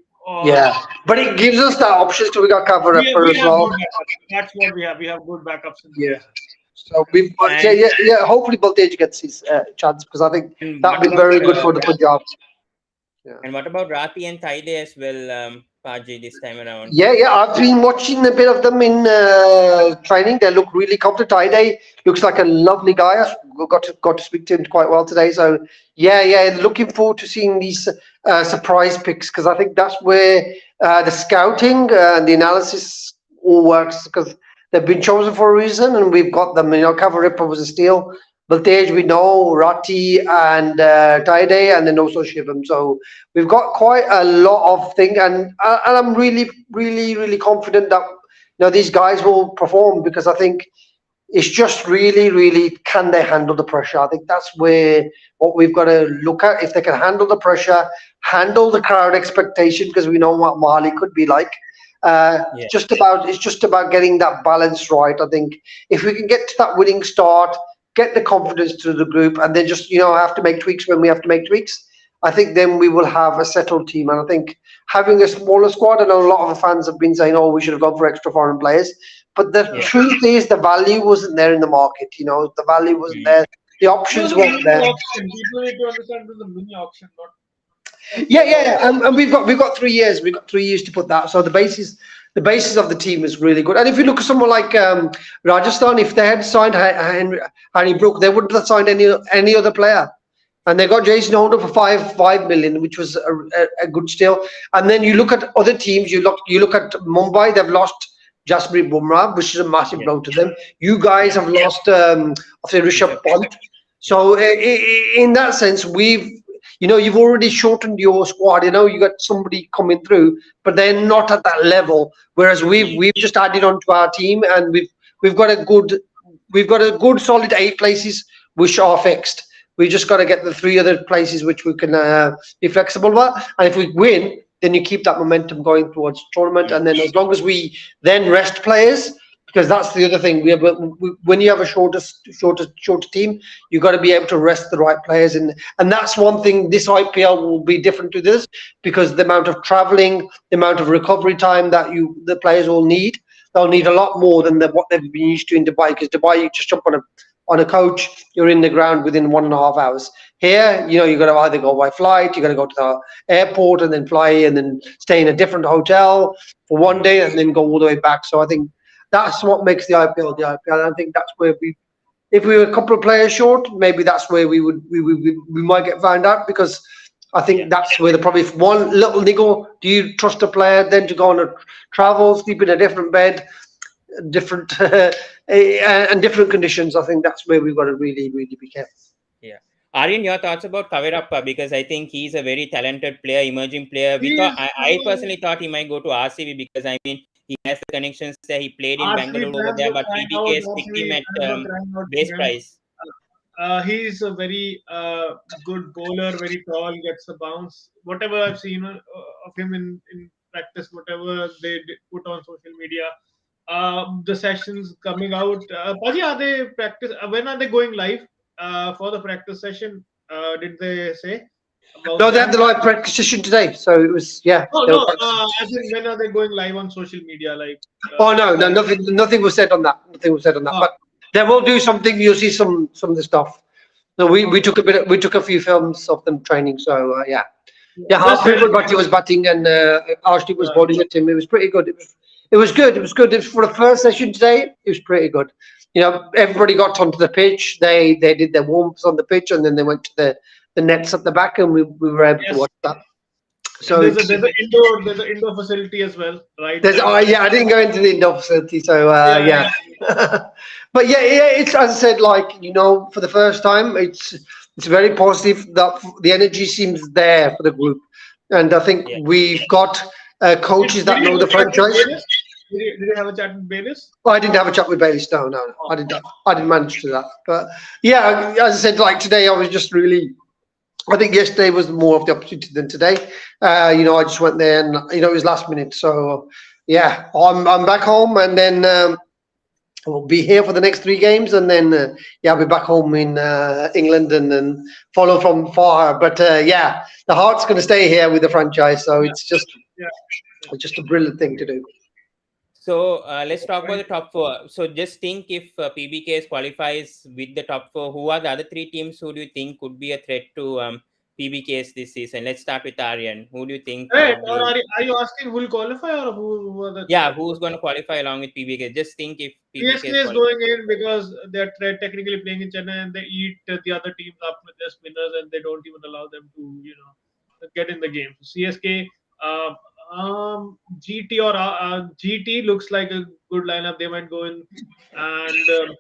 B: But it gives us that options because we got cover
C: we,
B: upper
C: we
B: as
C: have
B: well.
C: good backups. That's what we have. We have good backups in the pacer.
B: So we've hopefully Baltej gets his chance, because I think that'd be very good for the Punjab.
A: And what about Rati and Taide as well, Paaji, this time around?
B: I've been watching a bit of them in training. They look really competent. Taide looks like a lovely guy. I got to speak to him quite well today. So looking forward to seeing these surprise picks, because I think that's where the scouting and the analysis all works, because they've been chosen for a reason, and we've got them. Cover Ripper was a steal. Baltej, we know, Rati and Taide, and then also Shivam. So we've got quite a lot of things, and I'm really, really, really confident that these guys will perform, because I think it's just really, really, can they handle the pressure? I think that's what we've got to look at. If they can handle the pressure, handle the crowd expectation, because we know what Mali could be like. It's just about getting that balance right. I think if we can get to that winning start, get the confidence to the group, and then just have to make tweaks when we have to make tweaks, I think then we will have a settled team. And I think having a smaller squad, I know a lot of the fans have been saying, we should have gone for extra foreign players, but the truth is the value wasn't there in the market. The value wasn't there, the options weren't there.
C: People need to understand it was a mini auction, not.
B: And we've got 3 years. We've got 3 years to put that. So the basis of the team is really good. And if you look at someone like Rajasthan, if they had signed Harry Brook, they wouldn't have signed any other player. And they got Jason Holder for 5 million, which was a good steal. And then you look at other teams. You look at Mumbai. They've lost Jasprit Bumrah, which is a massive blow to them. You guys have lost Rishabh Pant. So in that sense, you've already shortened your squad. You got somebody coming through, but they're not at that level. Whereas we've just added on to our team, and we've got a good solid 8 places which are fixed. We just got to get the 3 other places which we can be flexible about. And if we win, then you keep that momentum going towards tournament. And then as long as we then rest players, because that's the other thing. When you have a shorter team, you got to be able to rest the right players, and that's one thing. This IPL will be different to this, because the amount of traveling, the amount of recovery time that the players will need, they'll need a lot more than what they've been used to in Dubai. Because Dubai, you just jump on a coach, you're in the ground within 1.5 hours. Here, you got to either go by flight, you got to go to the airport and then fly, and then stay in a different hotel for one day, and then go all the way back. So I think that's what makes the IPL the IPL. I think that's where if we were a couple of players short, maybe that's where we might get found out, because I think that's where the probably one little niggle. Do you trust a player then to go on a travel, sleep in a different bed, different and different conditions? I think that's where we've got to really be careful.
A: Yeah. Aaryan, your thoughts about Kavirappa, because I think he's a very talented player, emerging player. I personally thought he might go to RCB, because I mean he has the connections there. He played in
C: RCB
A: Bangalore over
C: fans
A: there,
C: were
A: but
C: crying out.
A: PBKS picked him
C: RCB
A: at
C: fans were crying out
A: base
C: for him.
A: price.
C: He's a very good bowler, very tall, gets the bounce. Whatever I've seen of him in practice, whatever they put on social media, the sessions coming out. Paaji, are they practice? When are they going live for the practice session? Did they say about
B: No, they
C: that?
B: had the live practice session today, so it was
C: Oh
B: they were
C: no,
B: practicing.
C: I think when are they going live on social media? Like,
B: Oh no, nothing was said on that. Nothing was said on that.
C: oh,
B: But they will do something. You'll see some of the stuff. So we took we took a few films of them training. So yeah,
C: just
B: half everybody was batting and Archie was bowling at him. It was pretty good. It was good. It was good. For the first session today, it was pretty good. Everybody got onto the pitch. They did their warm-ups on the pitch, and then they went to the nets at the back, and we were able to watch that. So
C: there's an indoor facility as well, right?
B: I didn't go into the indoor facility, so yeah. But it's, as I said, for the first time, it's very positive that the energy seems there for the group, and I think we've got coaches that know the franchise.
C: Did you have a chat with Bayliss?
B: I didn't have a chat with Bayliss. No, I didn't manage to do that. But yeah, as I said, like today, I was just really. I think yesterday was more of the opportunity than today. I just went there, and it was last minute. So yeah, I'm back home, and then we'll be here for the next 3 games, and then I'll be back home in England, and then follow from far. But the heart's going to stay here with the franchise. So it's just a brilliant thing to do.
A: So let's talk about the top 4. So just think, if PBKS qualifies with the top 4, who are the other 3 teams who do you think could be a threat to PBKS this season? Let's start with Aaryan. Who do you think?
C: Right, or are you asking who will qualify, or who are the?
A: Yeah, who's going to qualify along with PBKS? Just think, if PBKS
C: CSK is going in because they're technically playing in Chennai, and they eat the other teams up with their spinners, and they don't even allow them to get in the game. So CSK. GT or GT looks like a good lineup. They might go in, and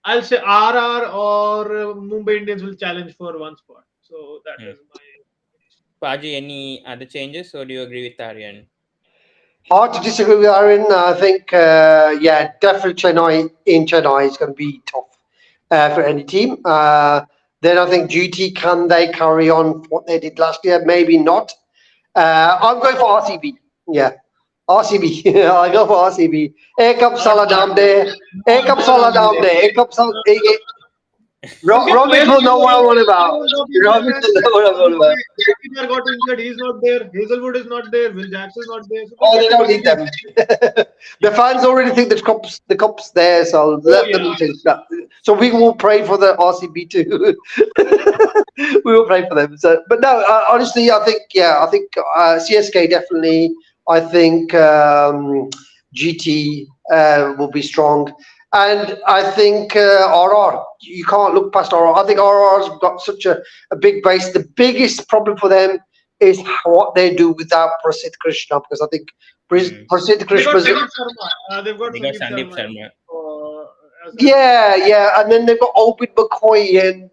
C: I'll say RR or Mumbai Indians will challenge for 1 spot. So that is my.
A: Paaji, any other changes, or do you agree with Aaryan?
B: Hard to disagree with Aaryan. I think, definitely Chennai is going to be tough for any team. Then I think GT, can they carry on what they did last year? Maybe not. I'm going for RCB. Yeah, RCB. I go for RCB. Ekap Saladamde. Ekap Saladamde. Ekap Saladamde. Robin will know what I want about. Robin will know what I want about.
C: Peter got injured. He's not there. Hazelwood is not there. Will Jackson is not there.
B: So they don't need them. The fans already think the cup's there, so let them take that. So we will pray for the RCB too. We will pray for them. So, but no, honestly, I think CSK definitely. I think GT will be strong. And I think RR, you can't look past RR. I think RR's got such a big base. The biggest problem for them is what they do without Prasidh Krishna, because I think Prasidh Krishna.
C: They've got
A: Sandeep Sharma.
B: And then they've got Obid McCoy, and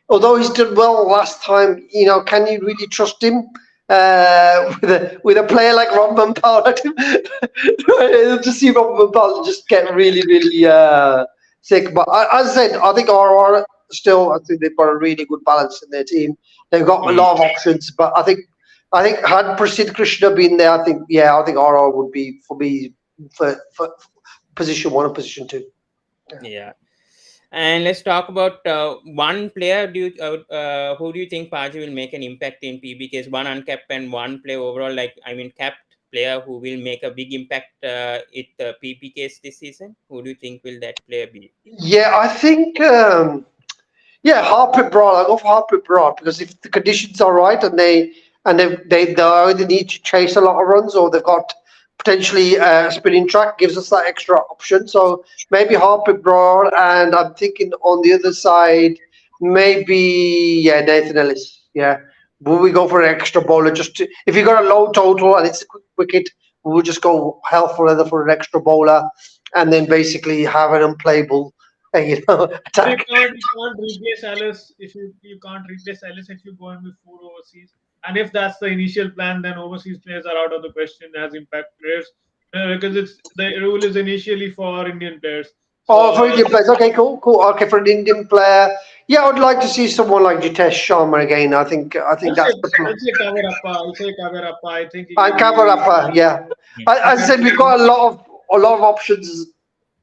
B: although he's done well last time, can you really trust him? With a player like Ron Paul, just see Ron Paul just get really sick. But as I said, I think RR still. I think they've got a really good balance in their team. They've got a lot of options, but I think had Prasidh Krishna been there, I think RR would be for me for position 1 or position 2.
A: Yeah. And let's talk about one player. Who do you think, Paaji, will make an impact in PBKs? One uncapped and one player overall, capped player who will make a big impact at PBKs this season. Who do you think will that player be?
B: Yeah, I think Harpreet Broad. I'll go for Harpreet Broad, because if the conditions are right and they either need to chase a lot of runs, or they've got potentially a spinning track gives us that extra option. So maybe Harper Broad, and I'm thinking on the other side, maybe Nathan Ellis. Yeah, will we go for an extra bowler? If you got a low total and it's a quick wicket, we'll just go hell for leather for an extra bowler, and then basically have an unplayable,
C: But
B: attack.
C: you can't replace Alice if you can't replace Alice if you go in with four overseas. And if that's the initial plan, then overseas players are out of the question as impact players because it's the rule is initially for Indian players.
B: Oh, for
C: So
B: Indian players. Okay, cool, cool. Okay, for an Indian player, yeah, I'd like to see someone like Jitesh Sharma again. I think that's the
C: I'll say Kavarappa. I'll say Kavarappa. I think
B: and Kavarappa. Yeah, as I said, we've got a lot of options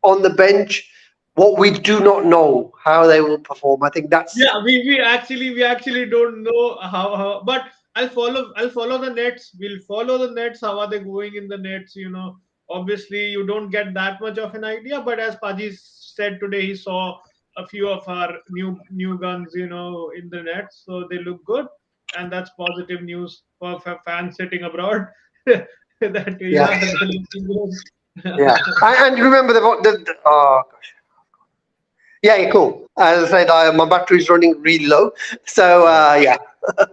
B: on the bench. What we do not know how they will perform. I think that's
C: yeah, we actually don't know how but I'll follow the nets. We'll follow the nets. How are they going in the nets? Obviously you don't get that much of an idea, but as Paji said today, he saw a few of our new guns, in the nets, so they look good, and that's positive news for fans sitting abroad. That
B: yeah,
C: yeah, they're looking good.
B: yeah. And remember the oh gosh, yeah, cool. As I said, my battery is running really low, so
A: Yeah.
B: yeah.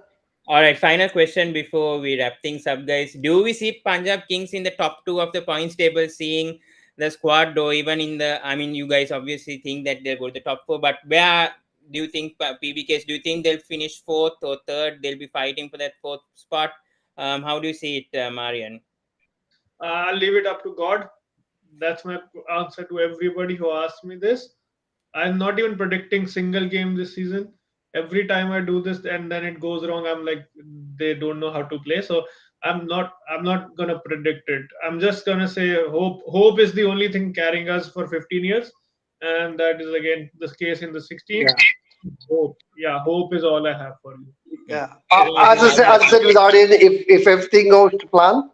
A: All right, final question before we wrap things up, guys. Do we see Punjab Kings in the top two of the points table, seeing the squad, or even in the? I mean, you guys obviously think that they'll go to the top four, but where do you think PBKs? Do you think they'll finish fourth or third? They'll be fighting for that fourth spot. How do you see it, Marian?
C: I'll leave it up to God. That's my answer to everybody who asks me this. I'm not even predicting single game this season. Every time I do this and then it goes wrong, I'm like they don't know how to play. So I'm not gonna predict it. I'm just gonna say hope. Hope is the only thing carrying us for 15 years, and that is again the case in the 16th.
B: Yeah.
C: Hope, yeah, hope is all I have for you.
B: Yeah.
A: Anything else?
B: As I said with Aaryan, if everything goes to plan,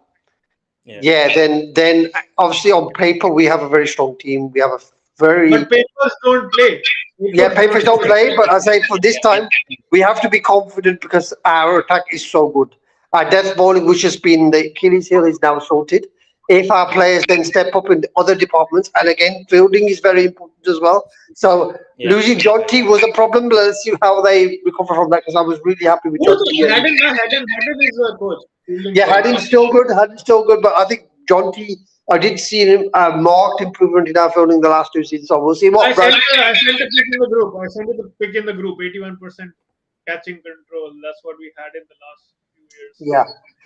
A: Yeah.
B: yeah, then obviously on paper we have a very strong team. We have a very
C: But papers don't play.
B: yeah,
C: Papers
B: papers
C: don't
B: don't
C: play.
B: play, but I say for this
A: Yeah.
B: time we have to be confident because our attack is so good. Our death bowling, which has been the Achilles heel, is now sorted. If our players then step up in the other departments, and again, fielding is very important as well. So
A: Yeah.
B: losing Jonty was a problem. But let's see how they recover from that because I was really happy with
C: Also,
B: Jonty.
C: Haddon is a coach, fielding
B: Yeah,
C: coach.
B: Haddon's still good. Haddon's still good, but I think Jonty, I did see him marked improvement in our fielding the last two seasons. So we'll see
C: I
B: what
C: sent
B: Brad.
C: I sent a pick in the group. I sent the pick in the group. 81% catching control. That's what we had in the last few years.
B: Yeah.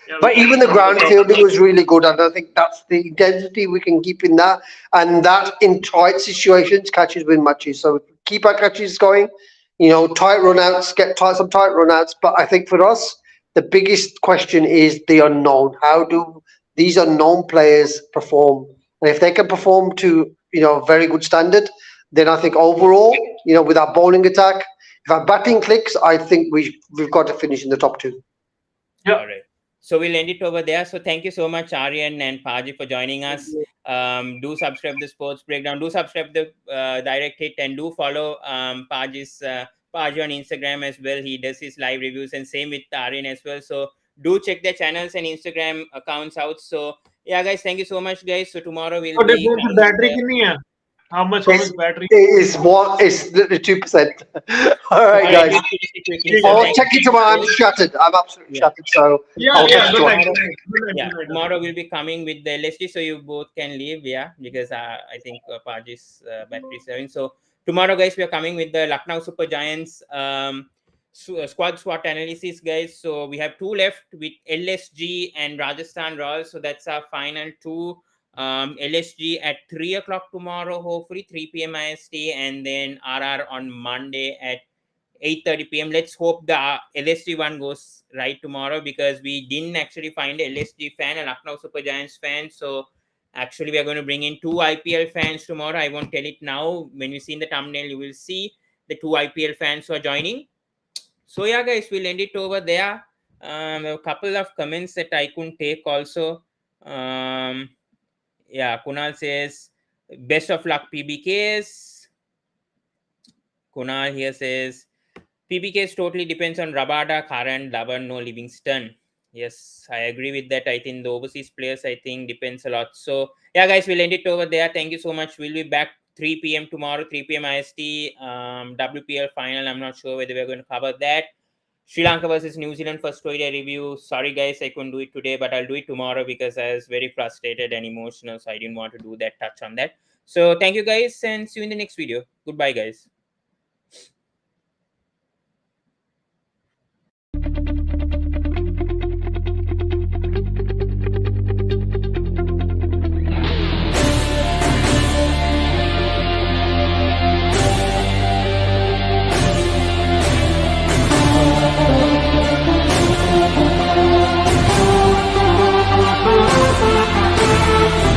C: Yeah, we
B: But
C: should
B: even
C: pick
B: the
C: in the
B: ground
C: group.
B: fielding was really good, and I think that's the intensity we can keep in that, and that in tight situations catches win matches. So keep our catches going, tight runouts, some tight runouts. But I think for us, the biggest question is the unknown. How do these unknown players perform? And if they can perform to very good standard, then I think overall, with our bowling attack, if our batting clicks, I think we've got to finish in the top two.
C: Yeah.
A: All right. So we'll end it over there. So thank you so much, Aaryan and Paaji, for joining
C: Thank
A: us.
C: you.
A: Do subscribe the Sports Breakdown. Do subscribe the Direct Hit, and do follow Paaji's Paaji on Instagram as well. He does his live reviews, and same with Aaryan as well. So do check their channels and Instagram accounts out. So yeah, guys, thank you so much, guys. So tomorrow we'll
C: So
A: be
C: the
A: coming with
C: battery
A: the
C: कितनी है? How much
B: It's
C: battery?
B: it is what it's literally 2%. All
A: all
B: right,
A: right.
B: guys.
A: We'll finish it quickly.
C: ठीक
A: So
C: है.
B: I'll
A: thank
B: check
A: you
B: it
A: so much,
B: tomorrow. I'm
A: guys.
B: shattered. I'm absolutely
A: Yeah.
B: shattered. So
C: Yeah,
B: I'll
C: yeah.
B: text you
C: Good
B: tomorrow.
C: night.
A: Tomorrow,
C: Good night. Good night.
A: yeah,
C: Good night.
A: tomorrow we'll be coming with the LSD, so you both can leave, yeah, because I think Paji's battery is saving. So tomorrow, guys, we are coming with the Lucknow Super Giants squad SWOT analysis, guys. So we have two left with LSG and Rajasthan Royals. So that's our final two. LSG at 3 o'clock tomorrow, hopefully 3 p.m. IST, and then RR on Monday at 8:30 p.m. Let's hope the LSG one goes right tomorrow, because we didn't actually find a LSG fan, a Lucknow Super Giants fan. So actually, we are going to bring in two IPL fans tomorrow. I won't tell it now. When you see in the thumbnail, you will see the two IPL fans who are joining. So yeah, guys, we'll end it over there. A couple of comments that I couldn't take also. Yeah, Kunal says, best of luck, PBKs. Kunal here says, PBKs totally depends on Rabada, Karan, Dhawan, no Livingston. Yes, I agree with that. I think the overseas players, I think, depends a lot. So, yeah, guys, we'll end it over there. Thank you so much. We'll be back 3 p.m. tomorrow, 3 p.m. IST, WPL final. I'm not sure whether we're going to cover that. Sri Lanka versus New Zealand first ODI review. Sorry, guys, I couldn't do it today, but I'll do it tomorrow because I was very frustrated and emotional. So, I didn't want to do that touch on that. So, thank you, guys, and see you in the next video. Goodbye, guys.